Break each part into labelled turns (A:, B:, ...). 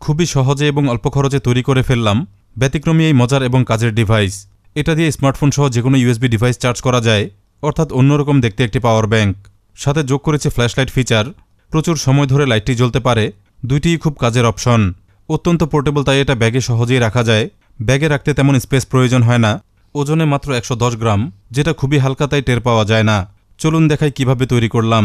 A: খুবই সহজে এবং অল্প খরচে তৈরি করে ফেললাম ব্যতিক্রমী এই মজার এবং কাজের ডিভাইস। এটা দিয়ে স্মার্টফোন সহ যেকোনো ইউএসবি ডিভাইস চার্জ করা যায়, অর্থাৎ অন্যরকম দেখতে একটি পাওয়ার ব্যাংক। সাথে যোগ করেছে ফ্ল্যাশলাইট ফিচার, প্রচুর সময় ধরে লাইটটি জ্বলতে পারে। দুইটিই খুব কাজের অপশন। অত্যন্ত পোর্টেবল, তাই এটা ব্যাগে সহজেই রাখা যায়। ব্যাগে রাখতে তেমন স্পেস প্রয়োজন হয় না। ওজনে মাত্র 110 গ্রাম, যেটা খুবই হালকা, তাই টের পাওয়া যায় না। চলুন দেখাই কিভাবে তৈরি করলাম।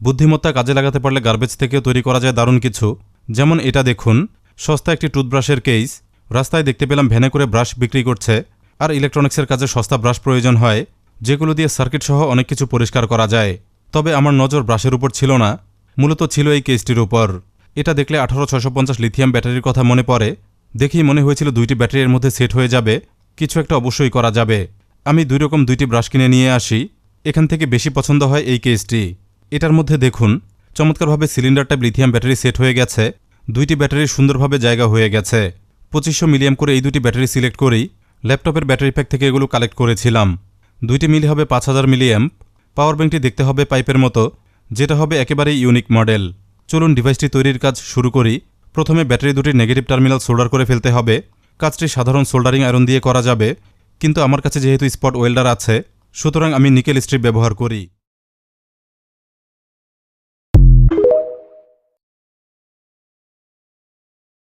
A: বুদ্ধিমত্তা কাজে লাগাতে পারলে গার্বেজ থেকেও তৈরি করা যায় দারুণ কিছু। যেমন এটা দেখুন, সস্তা একটি টুথব্রাশের কেস। রাস্তায় দেখতে পেলাম ভ্যানে করে ব্রাশ বিক্রি করছে। আর ইলেকট্রনিক্সের কাজে সস্তা ব্রাশ প্রয়োজন হয়, যেগুলো দিয়ে সার্কিট সহ অনেক কিছু পরিষ্কার করা যায়। তবে আমার নজর ব্রাশের উপর ছিল না, মূলত ছিল এই কেসটির উপর। এটা দেখলে 18650 লিথিয়াম ব্যাটারির কথা মনে পড়ে। দেখেই মনে হয়েছিল দুইটি ব্যাটারির মধ্যে সেট হয়ে যাবে, কিছু একটা অবশ্যই করা যাবে। আমি দুইটি ব্রাশ কিনে নিয়ে আসি। এখান থেকে বেশি পছন্দ হয় এই কেসটি। এটার মধ্যে দেখুন, চমৎকারভাবে cylinder type lithium battery set হয়ে গেছে। দুইটি ব্যাটারি সুন্দরভাবে জায়গা হয়ে গেছে। 2500 মিলিয়াম করে এই দুটি ব্যাটারি সিলেক্ট করেই ল্যাপটপের ব্যাটারি প্যাক থেকে এগুলো কালেক্ট করেছিলাম। দুইটি মিলে হবে 5000 মিলিয়াম্প। পাওয়ার ব্যাংকটি দেখতে হবে পাইপের মতো, যেটা হবে একেবারেই ইউনিক মডেল। চলুন ডিভাইসটি তৈরির কাজ শুরু করি। প্রথমে ব্যাটারি দুটির নেগেটিভ টার্মিনাল সোল্ডার করে ফেলতে হবে। কাজটি সাধারণ সোল্ডারিং আয়রন দিয়ে করা যাবে, কিন্তু আমার কাছে যেহেতু স্পট ওয়েল্ডার আছে, সুতরাং আমি নিকেল স্ট্রিপ ব্যবহার করি।